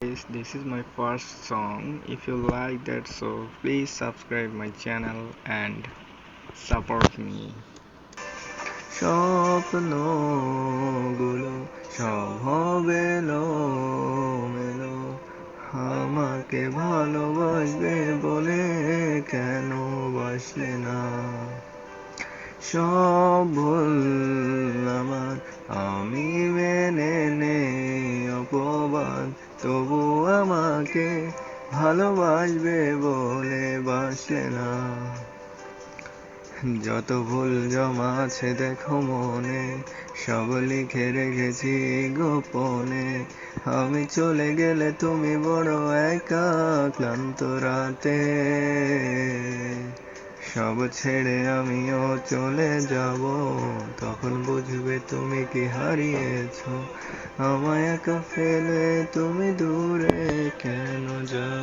This is my first song. If you like that, so please subscribe my channel and support me. স্বপ্নগুলো সব হবে এলোমেলো, আমাকে ভালোবাসবে বলে কেন বাসলে না? সব ভুল আমার, আমি মেনে নেই অপবাদ, তবু আমাকে ভালোবাসবে বলে বাসলে না। যত ভুল জমা আছে দেখো মনে, সব লিখে রেখেছি গোপনে। আমি চলে গেলে তুমি বড় একা ক্লান্ত রাতে, সব ছেড়ে আমিও চলে যাব, তখন বুঝবে তুমি কি হারিয়েছো। আমায় একা ফেলে তুমি দূরে কেন যাও?